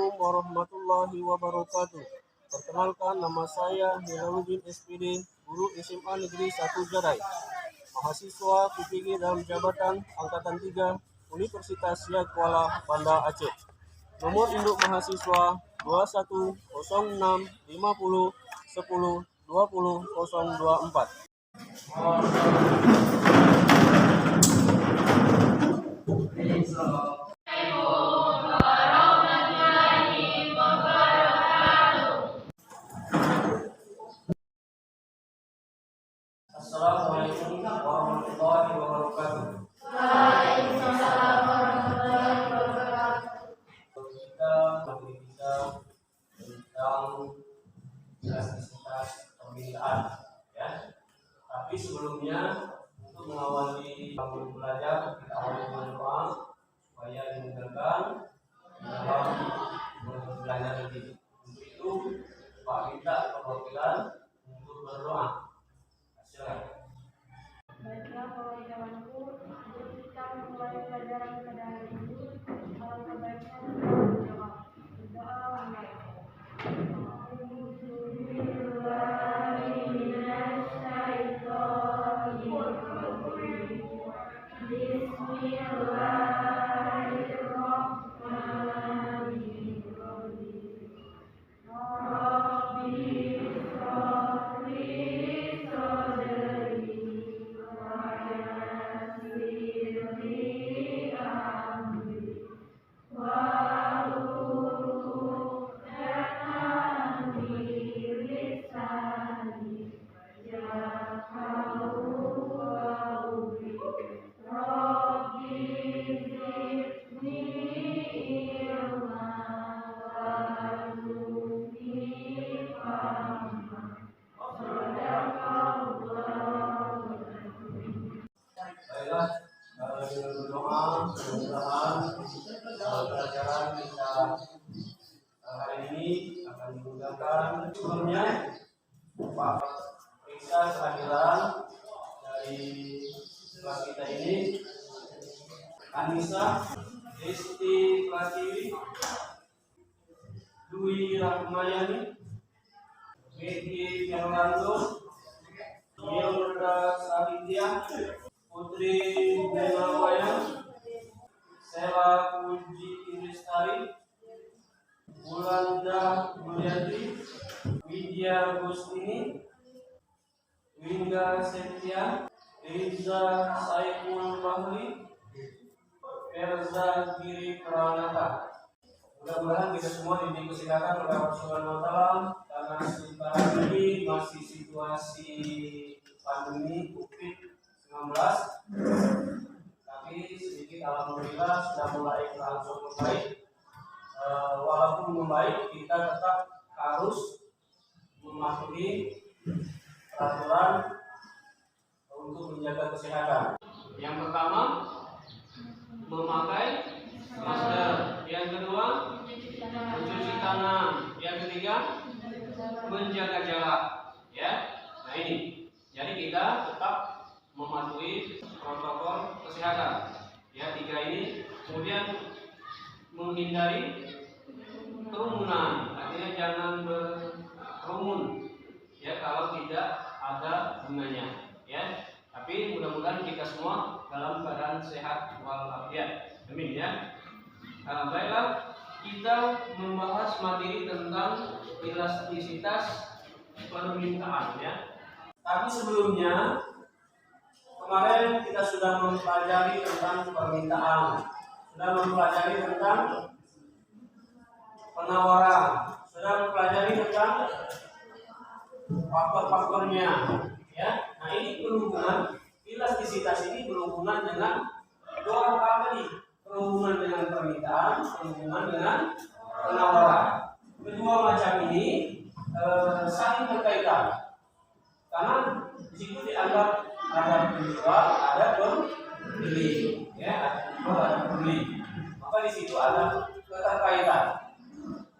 Assalamualaikum warahmatullahi wabarakatuh. Perkenalkan, nama saya Hilaluddin SPD, guru SMA Negeri 1 Jarai, mahasiswa PPG dalam jabatan Angkatan 3 Universitas Siak Kuala, Banda Aceh. Nomor induk mahasiswa 210650102024. Assalamualaikum warahmatullahi wabarakatuh. Kita tentang elastisitas pembinaan, ya. Tapi sebelumnya, untuk mengawali belajar, kita awali dengan doa supaya dimudahkan dalam belajar ini. Untuk itu, Pak minta perwakilan untuk berdoa. Silakan. Baiklah, para kawanku, sebelum kita memulai pelajaran pada hari ini, alangkah baiknya kita berdoa. Berdoa mulai. Baiklah, dengan berdoa mudah-mudahan pelajaran kita hari ini akan dimudahkan. Sebelumnya, Pak periksa kehadiran dari kelas kita ini. Anissa Desti Pratiwi, Dwi Rahmayani, Megi Fernando, Yolanda Savitya, Putri Benawaya, Sela Puji Indestari, Bulanda Mulyadi, Widya Gustini, Wingga Setia, Riza Saiful Bahri, Erza Giri Pranata. Mudah-mudahan kita semua diberi kesehatan oleh Allah Subhanahu wa Ta'ala, karena sekarang ini masih situasi pandemi COVID-19, tapi sedikit alhamdulillah sudah mulai berangsur membaik. Walaupun membaik, kita tetap harus mematuhi peraturan untuk menjaga kesehatan. Yang pertama, memakai masker. Yang kedua, mencuci tangan. Yang ketiga, menjaga jarak. Ya, nah ini. Jadi kita tetap mematuhi protokol kesehatan. Ya, tiga ini. Kemudian menghindari kerumunan. Artinya jangan berkerumun. Ya, kalau tidak ada gunanya. Ya, tapi mudah-mudahan kita semua dalam keadaan sehat walafiat. Amin ya. Baiklah, kita membahas materi tentang elastisitas permintaan ya. Tapi sebelumnya, kemarin kita sudah mempelajari tentang permintaan, sudah mempelajari tentang penawaran, sudah mempelajari tentang faktor-faktornya ya. Nah, ini berhubungan, elastisitas ini berhubungan dengan dua hal tadi, berhubungan dengan permintaan, berhubungan dengan penawaran. Kedua macam ini saling berkaitan, karena di situ dianggap ada penjual, ada pembeli, ya, ada penjual, ada pembeli. Maka di situ ada keterkaitan.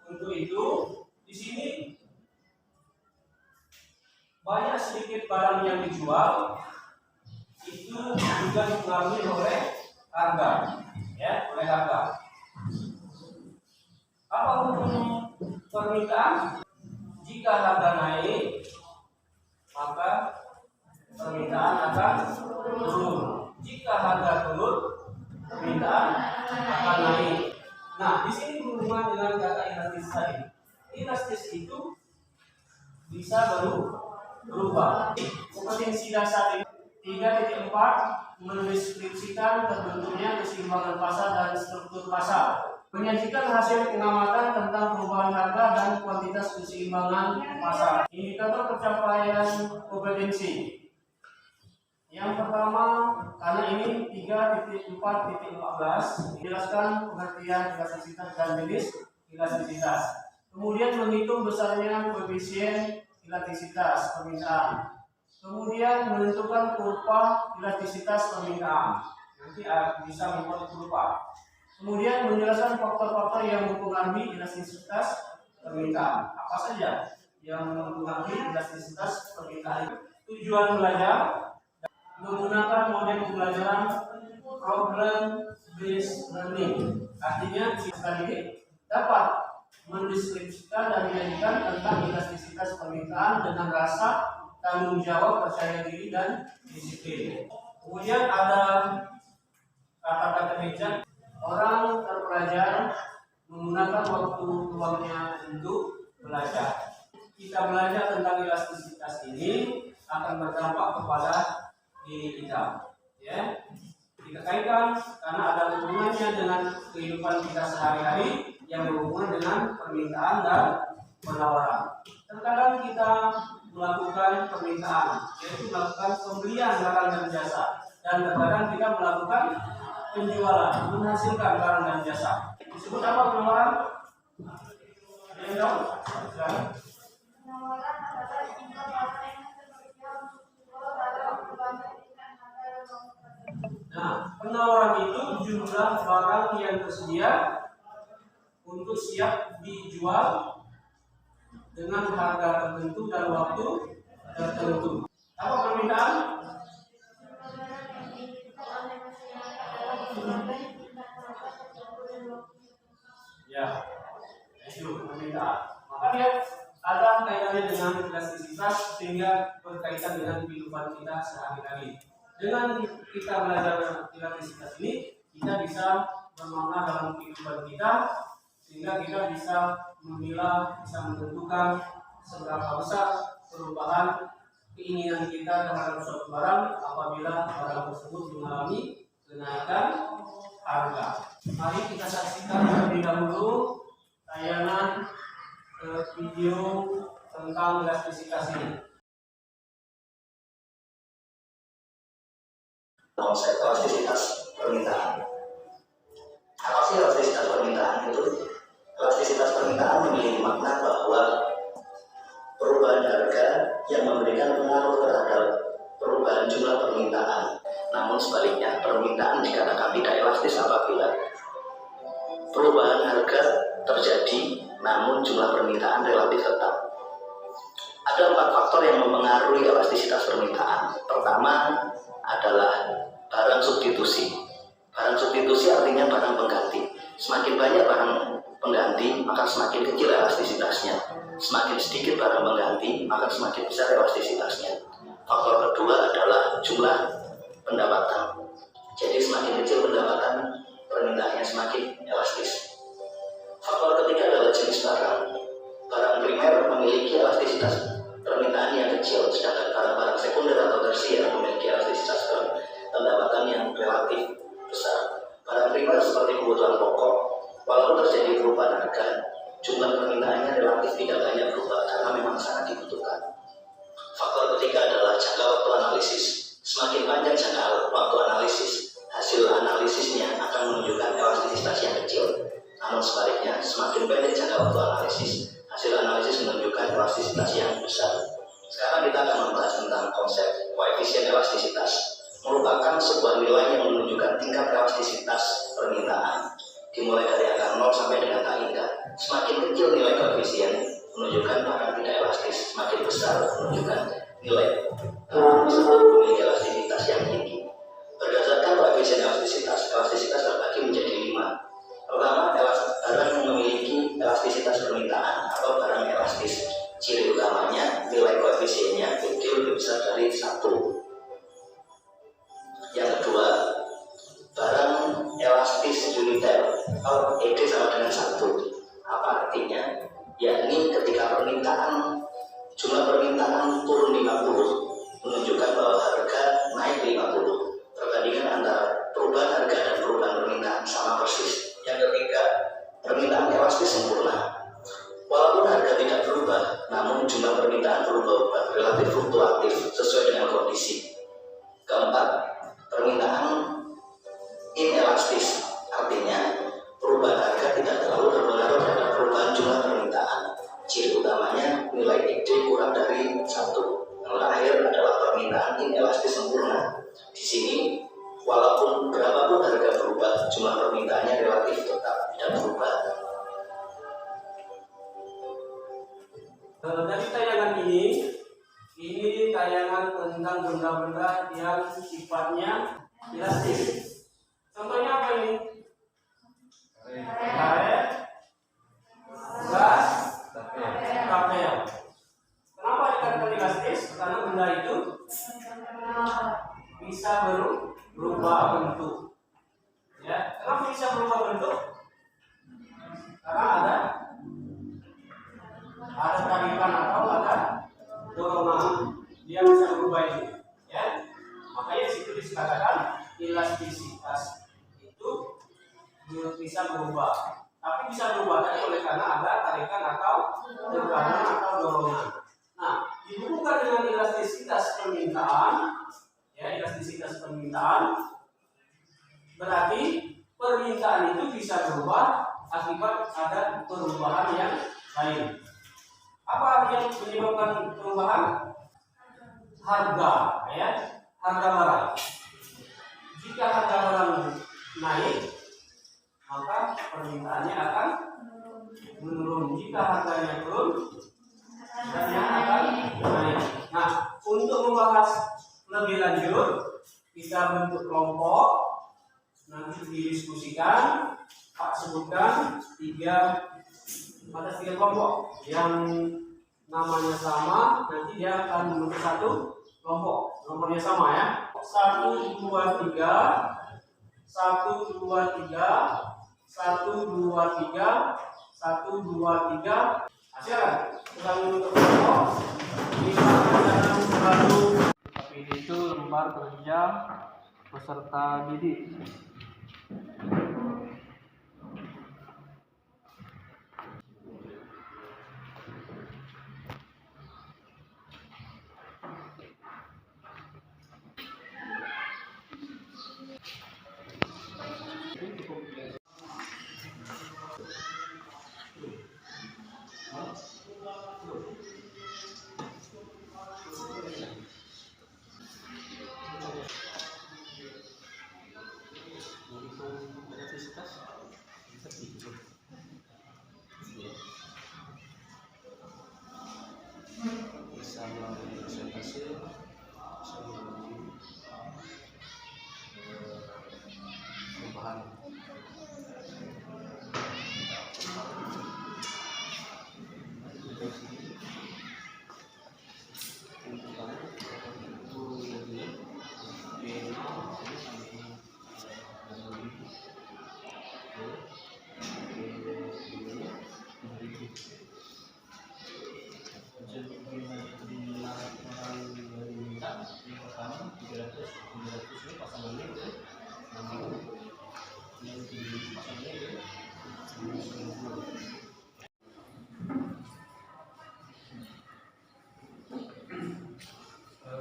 Untuk itu, di sini banyak sedikit barang yang dijual itu juga dipengaruhi oleh harga, ya, oleh harga. Apa hukum permintaan? Jika harga naik, maka permintaan akan turun. Jika harga turun, permintaan akan naik. Nah, di sini berhubungan dengan kata elastis tadi. Elastis itu bisa berubah. Kompetensi dasar 3.4 mendeskripsikan terbentuknya keseimbangan pasar dan struktur pasar. Menyajikan hasil pengamatan tentang perubahan harga dan kuantitas keseimbangan pasar. Indikator pencapaian kompetensi. Yang pertama, karena ini 3.4.14 menjelaskan pengertian elastisitas dan jenis elastisitas. Kemudian menghitung besarnya koefisien elastisitas permintaan. Kemudian menentukan kurva elastisitas permintaan. Nanti bisa membuat kurva. Kemudian menjelaskan faktor-faktor yang mempengaruhi elastisitas permintaan. Apa saja yang mempengaruhi elastisitas permintaan? Tujuan belajar menggunakan model pembelajaran problem based learning. Artinya kita ini dapat mendeskripsikan dan menyajikan tentang elastisitas permintaan dengan rasa tanggung jawab, percaya diri dan disiplin. Kemudian ada kata-kata bijak. Orang terpelajar menggunakan waktu luangnya untuk belajar. Kita belajar tentang elastisitas ini akan berdampak kepada diri kita, ya. Kita kaitkan karena ada hubungannya dengan kehidupan kita sehari-hari yang berhubungan dengan permintaan dan penawaran. Terkadang kita melakukan permintaan, yaitu melakukan pembelian barang dan jasa, dan terkadang kita melakukan penjualan, menghasilkan barang dan jasa. Disebut apa penawaran? Penawaran adalah jika barang yang tersedia untuk dijual dalam berbagai tingkat harga yang tertentu. Nah, penawaran itu jumlah barang yang tersedia untuk siap dijual dengan harga tertentu dan waktu tertentu. Apa permintaan? Ya, itu permintaan. Maka dia ada kaitannya dengan elastisitas sehingga berkaitan dengan kehidupan kita sehari-hari. Dengan kita belajar elastisitas ini, kita bisa bermakna dalam kehidupan kita sehingga kita bisa memilah, bisa menentukan seberapa besar perubahan keinginan kita terhadap suatu barang apabila barang tersebut mengalami kenaikan harga. Mari kita saksikan terlebih dahulu tayangan video tentang elastisitas ini. Konsep elastisitas permintaan. Apa sih elastisitas permintaan itu? Elastisitas permintaan memiliki makna bahwa perubahan harga yang memberikan pengaruh terhadap perubahan jumlah permintaan. Namun sebaliknya, permintaan dikatakan tidak elastis apabila perubahan harga terjadi, namun jumlah permintaan relatif tetap. Ada 4 faktor yang mempengaruhi elastisitas permintaan. Pertama adalah barang substitusi. Barang substitusi artinya barang pengganti. Semakin banyak barang pengganti, maka semakin kecil elastisitasnya. Semakin sedikit barang pengganti, maka semakin besar elastisitasnya. Faktor kedua adalah jumlah pendapatan. Jadi semakin kecil pendapatan, permintaannya semakin elastis. Faktor ketiga adalah jenis barang. Barang primer memiliki elastisitas permintaan yang kecil, sedangkan barang-barang sekunder atau tersier memiliki elastisitas pendapatan yang relatif besar. Barang primer seperti kebutuhan pokok, walaupun terjadi perubahan harga, jumlah permintaannya relatif tidak banyak berubah karena memang sangat dibutuhkan. Faktor ketiga adalah jangka waktu analisis. Semakin panjang jangka waktu analisis, hasil analisisnya akan menunjukkan elastisitas yang kecil. Namun sebaliknya, semakin pendek jangka waktu analisis, hasil analisis menunjukkan elastisitas yang besar. Sekarang kita akan membahas tentang konsep koefisien elastisitas. Merupakan sebuah nilai yang menunjukkan tingkat elastisitas permintaan. Dimulai dari angka 0 sampai dengan tak hingga. Semakin kecil nilai koefisien menunjukkan barang tidak elastis, semakin besar menunjukkan nilai tersebut memiliki elastisitas yang tinggi. Berdasarkan koefisien elastisitas terbagi menjadi 5. Pertama, barang yang memiliki elastisitas permintaan atau barang elastis. Ciri utamanya nilai koefisiennya itu lebih besar dari 1. Yang kedua, barang elastis uniter atau ED sama dengan 1. Apa artinya? Yakni ketika jumlah permintaan turun 50, menunjukkan bahwa harga naik 50. Perbandingan antara perubahan harga dan perubahan permintaan sama persis. Yang ketiga, permintaan elastis sempurna. Walaupun harga tidak berubah, namun jumlah permintaan berubah relatif fluktuatif sesuai dengan kondisi. Keempat, permintaan inelastis, artinya perubahan harga tidak terlalu berpengaruh terhadap perubahan jumlah permintaan. Ciri utamanya nilai ED kurang dari 1. Yang terakhir adalah permintaan inelastis sempurna. Di sini, walaupun berapapun harga berubah, jumlah permintaannya relatif tetap tidak berubah. Dari tayangan ini tayangan tentang benda-benda yang sifatnya elastis. Contohnya apa ini? Karet, gas, kapel. Kenapa dikatakan elastis? Karena benda itu bisa berubah bentuk. Ya, kenapa bisa berubah bentuk? Karena ada tarikan atau ada dorongan, dia bisa berubah ini. Ya, makanya di situ dikatakan elastisitas itu bisa berubah. Tapi bisa berubah tadi oleh karena ada tarikan atau tekanan atau dorongan. Nah, dihubungkan dengan elastisitas permintaan, ya elastisitas permintaan, berarti permintaan itu bisa berubah akibat ada perubahan yang lain. Apa yang menyebabkan perubahan? Harga, ya, harga barang. Jika harga barang naik, maka permintaannya akan menurun. Jika harganya turun, harganya akan naik. Nah, untuk membahas lebih lanjut, kita bentuk kelompok, nanti didiskusikan. Pak sebutkan ada tiga kelompok yang namanya sama, nanti dia akan membentuk satu kelompok. Nomornya sama ya. 1, 2, 3, 1, 2, 3, 1, 2, 3, 1, 2, 3. Hasilkan. Ulangi untuk kelompok. Misalkan dalam selalu. Tapi itu lembar kerja peserta didik.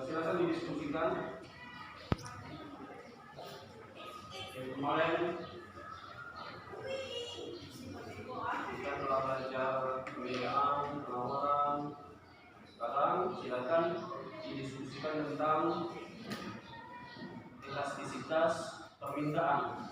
Silakan didiskusikan. Yang kemarin kita telah belajar pemilihan, penawaran. Sekarang silakan didiskusikan tentang elastisitas permintaan.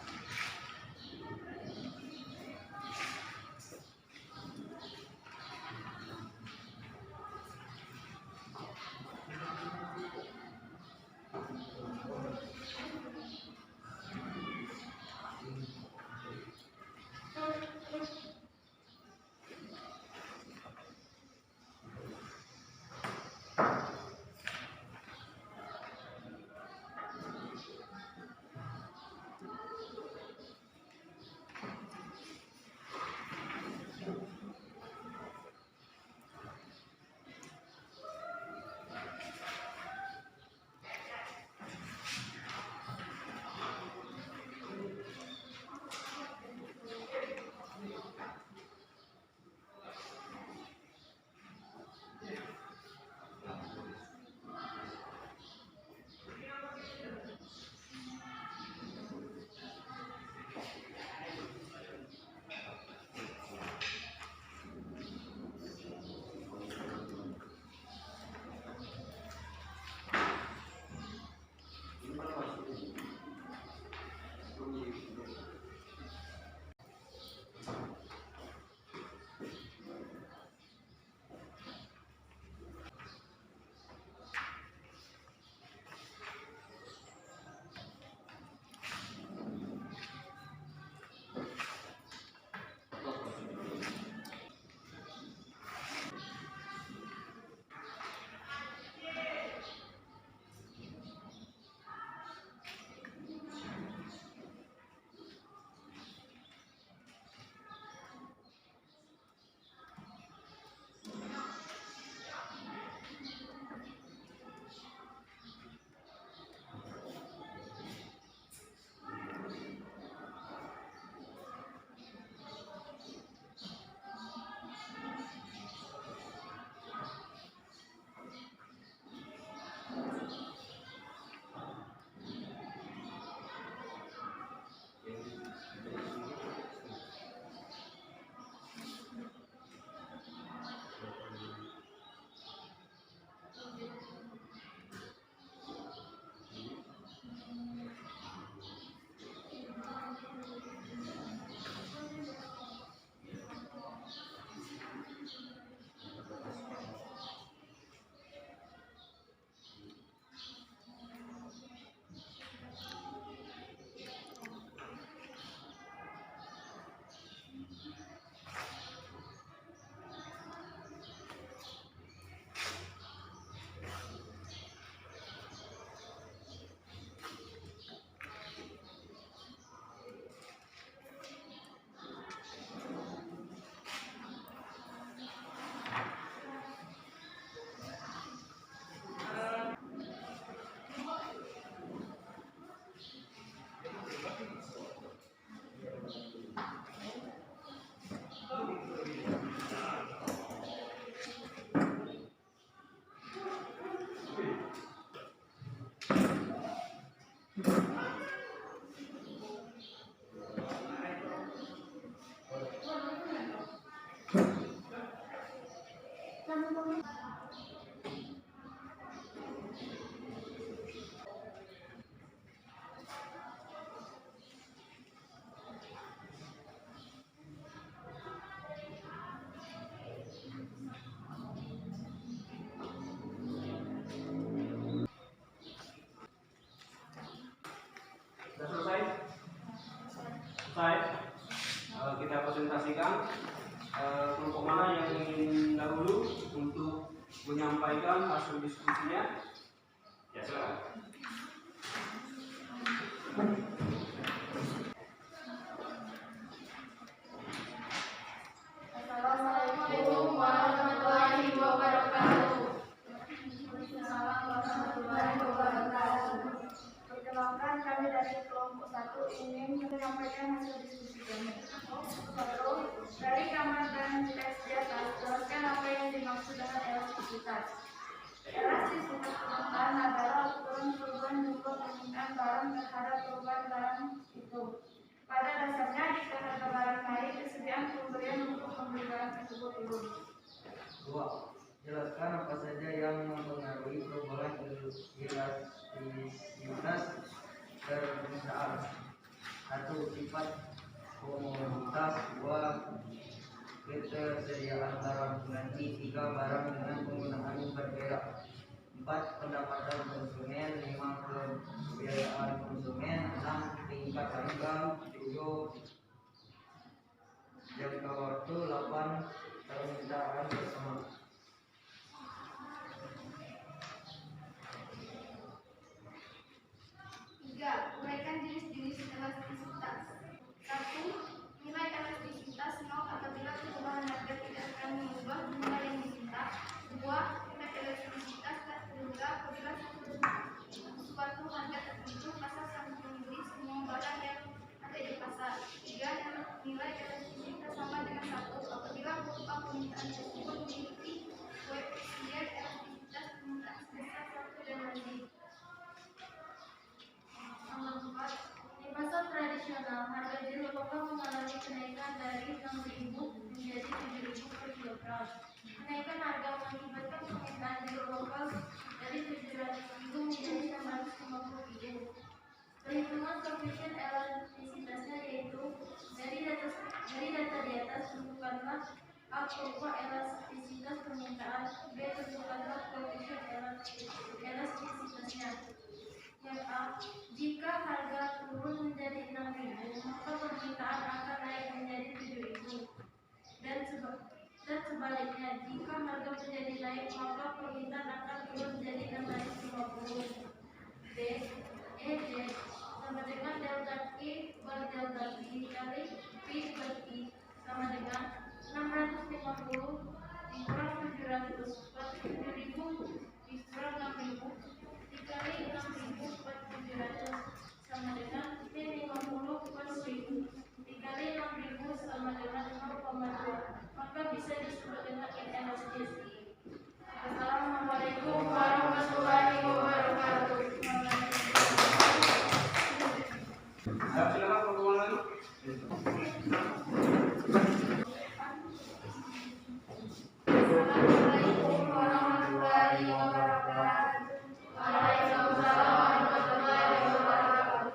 Sudah selesai? Selesai? Kita presentasikan kelompok mana yang ingin dahulu untuk menyampaikan hasil diskusinya. Ya, silakan. Assalamualaikum warahmatullahi wabarakatuh. Waalaikumsalam warahmatullahi wabarakatuh. Perkenalkan, kami dari kelompok 1 ingin menyampaikan hasil diskusi kami. Satu, dari gambar dan teks di atas, jelaskan apa yang dimaksud dengan elastisitas. Elastisitas permintaan adalah ukuran perubahan jumlah permintaan barang terhadap perubahan barang itu. Pada dasarnya, jika harga barang naik, kesediaan pembelian untuk membeli barang tersebut turun. 2. Jelaskan apa saja yang mempengaruhi perubahan elastisitas permintaan. 1. Sifat komoditas. 2. Ketersediaan barang. 3. Barang dengan penggunaan berbeda. 4. Pendapatan konsumen. 5. Kebiayaan konsumen. 6. Tingkat harga. 7. Jangka waktu. 8. Permintaan bersama. Uraikan jenis-jenis elastisitas. 1. Nilai elastisitas 0 apabila perubahan harga tidak akan mengubah nilai yang diminta. 2. Nilai elastisitas tak terhingga apabila suatu harga tertentu pasar sangat membeli semua barang yang ada di pasar. 3. Nilai elastisitas sama dengan 1 apabila berupa permintaan tersebut memiliki koefisien elastisitas permintaan sebesar 1 dan lebih. Nomor 4. Di pasar tradisional, harga jeruk lokal mengalami kenaikan dari Rp6.000 menjadi Rp7.000 per kilogram. Kenaikan harga mengakibatkan permintaan jeruk lokal dari Rp700.000 menjadi Rp650.000. Perhitungan koefisien elastisitasnya yaitu dari data di atas tentukanlah A. Pokok elastisitas permintaan. B. Tentukanlah koefisien elastisitasnya. Yang A, jika harga turun menjadi Rp6.000, maka permintaan akan naik menjadi Rp7.000. Dan sebaliknya, jika harga menjadi naik, maka permintaan akan turun menjadi Rp650. B, EJ sama dengan delta Q per delta P dikali P per Q sama dengan 650 dikurang 700 per 7.000 dikurang 6.000 dikali 6.000 per 700 sama dengan P50 per 1.000 dikali 6.000 sama dengan 0,2, maka bisa disebut dengan inelastis. Assalamualaikum warahmatullahi wabarakatuh. Silakan pertemuan lagi. Assalamualaikum warahmatullahi wabarakatuh. Waalaikumsalam warahmatullahi wabarakatuh.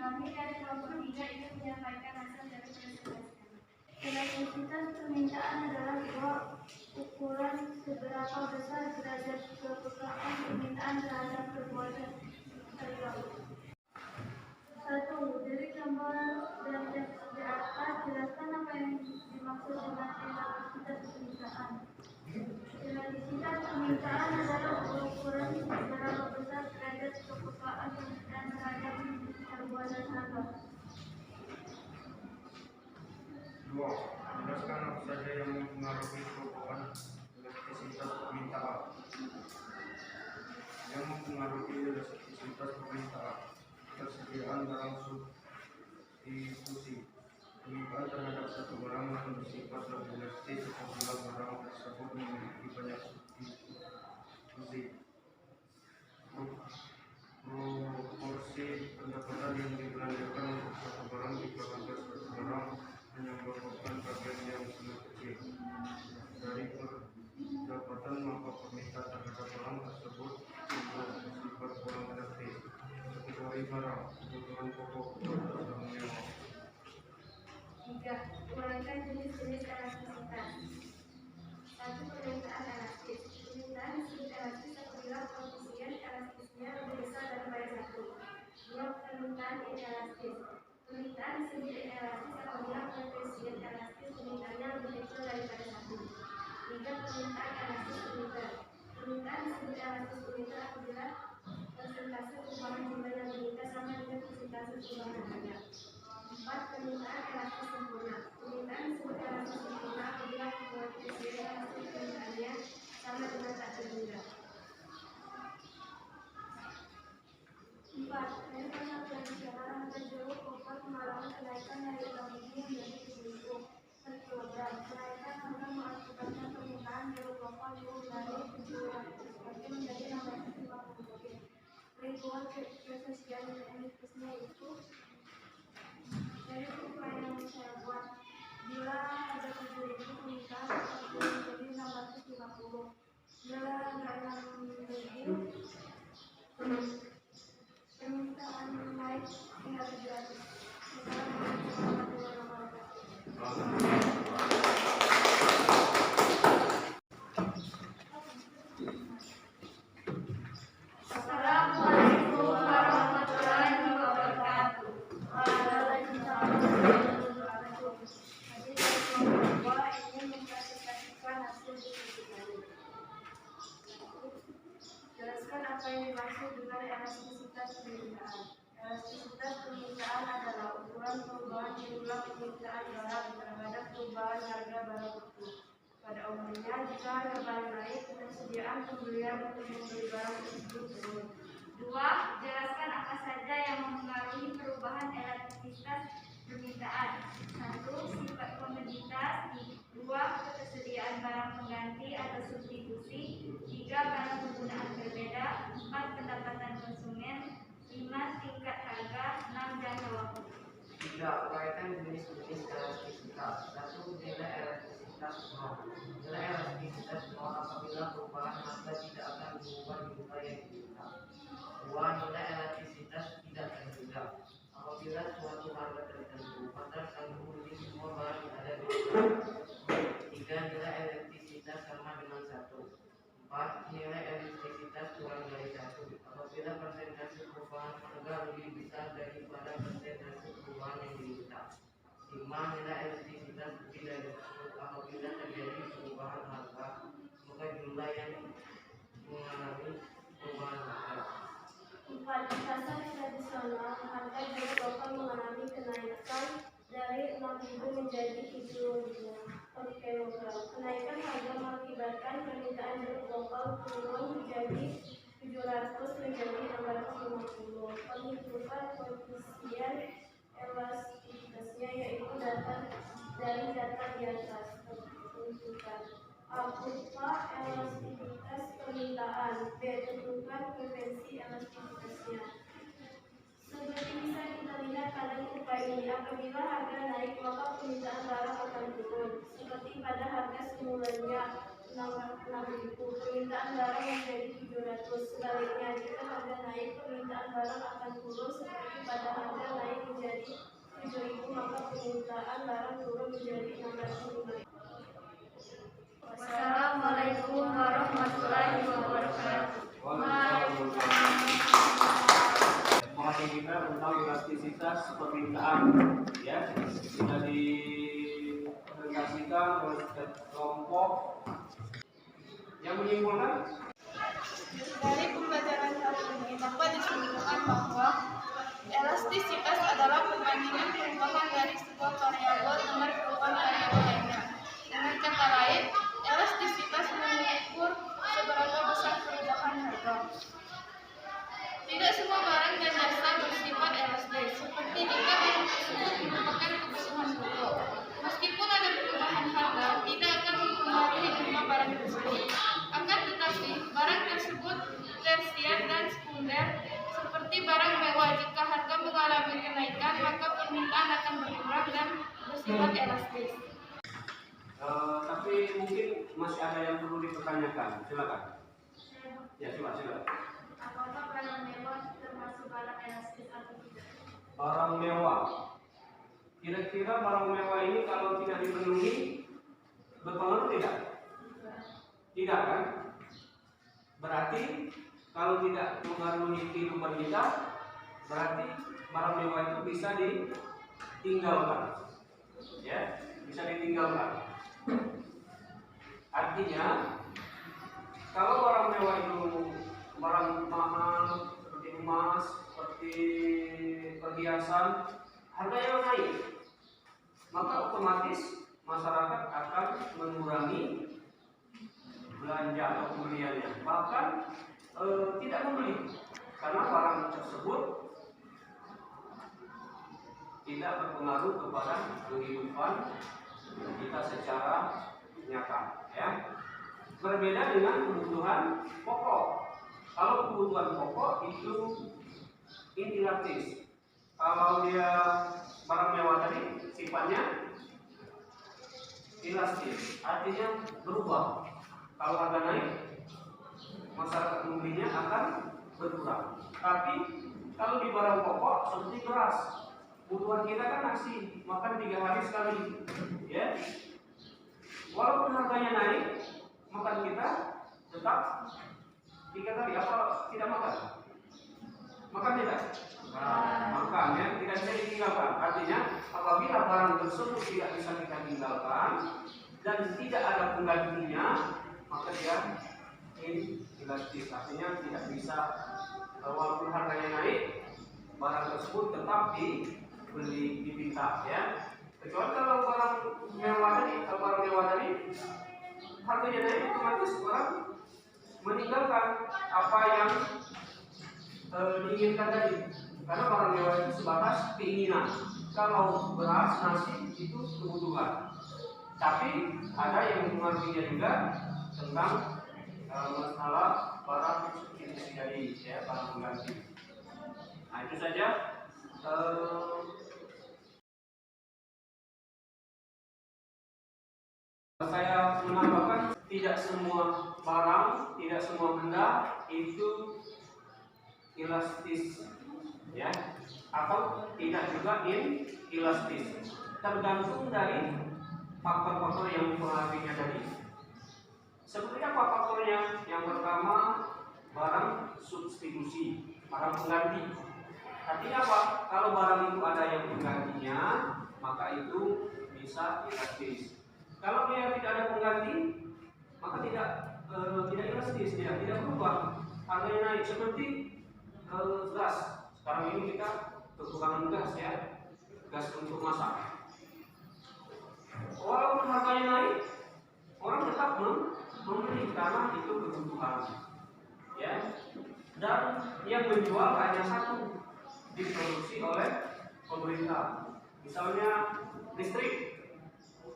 Kami dari kelompok 3 ingin menyampaikan hasil dari presentasi. Elastisitas permintaan adalah sebuah ukuran seberapa besar derajat kepekaan permintaan terhadap perbuatan tertentu. 1. Dari gambar dan teks di atas, jelaskan apa yang dimaksud dengan elastisitas permintaan. Elastisitas permintaan adalah ukuran seberapa besar derajat kepekaan permintaan terhadap perbuatan harga. 2. Jelaskan apa saja yang mempengaruhi perubahan elastisitas permintaan. Yang mempengaruhi elastisitas permintaan: ketersediaan barang substitusi. Permintaan terhadap satu barang akan bersifat lebih elastis apabila barang tersebut memiliki banyak substitusi. Proporsi pendapatan yang dibelanjakan untuk satu barang jika harga satu barang hanya merupakan bagian yang sangat kecil dari koefisien elastis permintaannya lebih kecil daripada 1. Jika permintaan elastis permintaan disebut elastis permintaan apabila persentase perubahan jumlah yang diminta sama dengan persentase perubahan harga. 4. Permintaan elastis sempurna. Permintaan disebut elastis sempurna apabila koefisien elastis permintaannya sama dengan tak terhingga. 4. Perintah tradisional harga jeruk koper mengalami kenaikan dari Rp6.000 menjadi Rp7.000 per kilogram. Kenaikan harga mengakibatkan permintaan jeruk lokal turun dari Rp700 menjadi Rp650. Perhitungan koefisien elastisnya itu dari ukuran yang saya buat. Bila harga Rp7.000 permintaan akan turun menjadi Rp650. Bila harga Rp6.000 permintaan naik hingga Rp700. Assalamualaikum warahmatullahi wabarakatuh. Jadi saya ingin mempresentasikan hasil diskusi kami. Jelaskan apa yang dimaksud dengan elastisitas permintaan. Elastisitas permintaan adalah ukuran perubahan jumlah permintaan barang terhadap perubahan harga barang itu. Pada umumnya, jika harga barang naik, ketersediaan pembelian untuk membeli barang tersebut turun. 2. Jelaskan apa saja yang mempengaruhi perubahan elastisitas permintaan. 1. Sifat komoditas. 2. Ketersediaan barang pengganti atau substitusi. 3. Barang penggunaan berbeda. 4. Pendapatan konsumen. 5. Tingkat harga. 6. Jangka waktu. 3. Uraikan jenis-jenis elastisitas. 1. Nilai elastisitas nol. Nilai elastisitas nol apabila perubahan harga tidak akan mengubah jumlah yang diminta. 2. Nilai elastisitas tidak terhingga. Apabila suatu harga tertentu, pasar selalu membeli semua barang yang ada di pasar. 3. Nilai elastisitas sama dengan 1. 4. Nilai elastisitas kurang dari 1. Apabila persentase perubahan harga lebih besar daripada persentase perubahan yang diminta. 5. Nilai elastisitas lebih dari 1. Apabila terjadi perubahan harga, maka jumlah yang mengalami perubahan harga. 4. Di pasar tradisional, harga jeruk lokal mengalami kenaikan dari Rp6.000 menjadi Rp7.000 per kilogram. Kenaikan harga mengakibatkan permintaan jeruk lokal turun menjadi Rp700 menjadi Rp650. Perhitungan koefisien elastisitasnya yaitu dari data di atas. Tentukan apa elastisitas permintaan. B. Tentukan frekuensi elastisitasnya. Seperti bisa kita lihat pada kurva ini, apabila harga naik maka permintaan barang akan turun. Seperti pada harga semulanya Rp6.000, permintaan barang menjadi Rp700. Sebaliknya, jika harga naik, permintaan barang akan turun. Seperti pada harga naik menjadi Rp7.000, maka permintaan barang turun menjadi Rp650. Wassalamualaikum warahmatullahi wabarakatuh. Mengenai kita tentang elastisitas permintaan, ya, sudah dipresentasikan oleh kelompok yang menyimpulkan. Dari pembelajaran hari ini dapat disimpulkan bahwa elastisitas adalah perbandingan perubahan dari sebuah variabel dengan perubahan variabel lainnya. Dengan kata lain, elastisitas mengukur seberapa besar perubahan harga. Tidak semua barang dan jasa bersifat elastis, seperti jika barang tersebut merupakan kebutuhan pokok. Meskipun ada perubahan harga, tidak akan mempengaruhi jumlah barang tersebut. Akan tetapi, barang tersebut tersier dan sekunder, seperti barang mewah, jika harga mengalami kenaikan, maka permintaan akan berkurang dan bersifat elastis. Tapi mungkin masih ada yang perlu dipertanyakan. Silakan. Ya, silakan. Apakah barang mewah termasuk barang elastis atau tidak? Barang mewah. Kira-kira barang mewah ini kalau tidak dipenuhi berpengaruh tidak? Tidak kan? Berarti kalau tidak mempengaruhi kehidupan kita, berarti barang mewah itu bisa ditinggalkan. Ya. bisa ditinggalkan. Artinya, kalau barang mewah itu barang mahal seperti emas, seperti perhiasan, harganya naik, maka otomatis masyarakat akan mengurangi belanja atau pembeliannya, bahkan tidak membeli karena barang tersebut tidak berpengaruh kepada kehidupan kita secara nyata, ya. Berbeda dengan kebutuhan pokok. Kalau kebutuhan pokok itu inelastis. Kalau dia barang mewah tadi sifatnya elastis, artinya berubah. Kalau harga naik, masyarakat membelinya akan berkurang. Tapi kalau di barang pokok seperti beras, kebutuhan kita kan nasi, makan 3 hari sekali, ya. Walaupun harganya naik, makan kita tetap 3 kali. Apa tidak makan? Makan tidak? Makan, ya, tidak bisa ditinggalkan. Artinya apabila barang tersebut tidak bisa kita tinggalkan dan tidak ada penggantinya, maka dia inelastis. Artinya tidak bisa, walaupun harganya naik, barang tersebut tetap dibeli, dipinta, ya. Kecuali kalau barang mewah tadi harganya naik, otomatis orang meninggalkan apa yang diinginkan tadi, karena barang mewah itu sebatas keinginan. Kalau beras, nasi itu kebutuhan, tapi ada yang mempengaruhinya juga tentang masalah barang substitusi tadi, ya, barang pengganti. Nah, itu saja. Saya menambahkan, tidak semua barang, tidak semua benda itu elastis, ya, atau tidak juga inelastis. Tergantung dari faktor-faktor yang mempengaruhinya tadi. Seperti apa faktornya? Yang pertama, barang substitusi, barang pengganti. Artinya apa? Kalau barang itu ada yang penggantinya, maka itu bisa elastis. Kalau dia tidak ada pengganti, maka tidak elastis, tidak berubah. Harganya naik seperti gas. Sekarang ini kita kekurangan gas, ya, gas untuk masak. Walaupun harganya naik, orang tetap membeli karena itu kebutuhan, ya. Dan yang menjual hanya satu, diproduksi oleh pemerintah. Misalnya listrik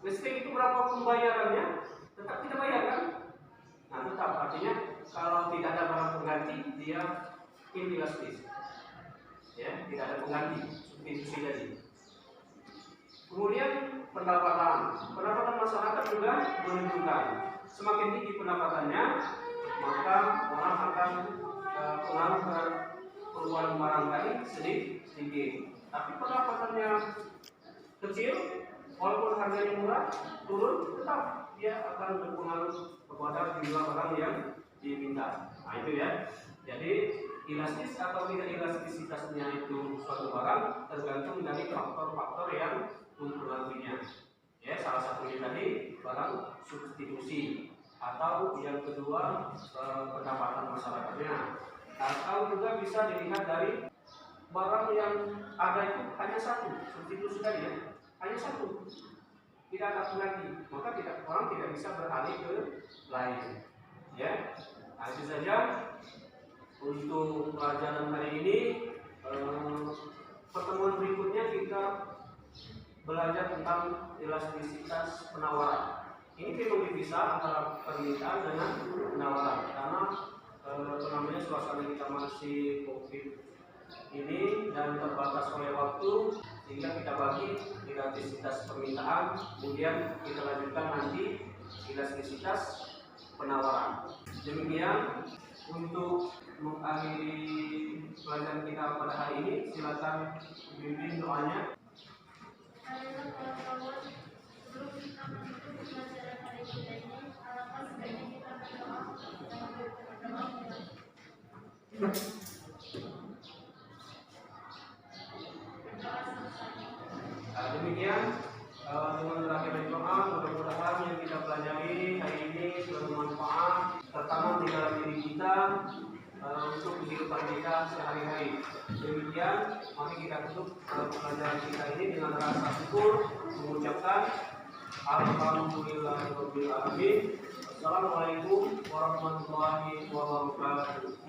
itu berapa pembayarannya? Tetap kita bayar, kan? Nah, tetap, artinya kalau tidak ada barang pengganti, dia inelastis, ya, tidak ada pengganti substitusi tadi. Kemudian pendapatan masyarakat juga menentukan. Semakin tinggi pendapatannya, maka orang akan pengaruh terhadap perubahan barang tadi sedikit. Tapi pendapatannya kecil, walaupun harganya murah, turun, tetap dia akan berpengaruh kepada jumlah barang yang diminta. Nah, itu, ya. Jadi elastis atau tidak elastisitasnya itu suatu barang tergantung dari faktor-faktor yang mempengaruhinya. Ya, salah satunya tadi barang substitusi, atau yang kedua pendapatan masyarakatnya, atau juga bisa dilihat dari barang yang ada itu hanya satu, substitusi tadi, ya, hanya satu, tidak ada pengganti, maka orang tidak bisa beralih ke lain, ya. Nah, itu saja untuk pelajaran hari ini. Pertemuan berikutnya kita belajar tentang elastisitas penawaran. Ini memang dipisah antara permintaan dengan penawaran, karena suasana kita masih COVID ini dan terbatas oleh waktu, sehingga kita bagi elastisitas permintaan, kemudian kita lanjutkan nanti elastisitas penawaran. Demikian untuk mengakhiri pelajaran kita pada hari ini. Silakan pimpin doanya. Halo kawan-kawan, sebelum kita menutup pelajaran hari kita ini, alangkah sebaiknya kita berdoa dan berdoa. Demikian Dengan terakhir doa, mudah-mudahan yang kita pelajari hari ini bermanfaat, tertanam di dalam diri kita untuk kehidupan kita sehari-hari. Demikian, mari kita tutup pelajaran kita ini dengan rasa syukur, mengucapkan Alhamdulillahirabbil alamin. Assalamualaikum warahmatullahi wabarakatuh.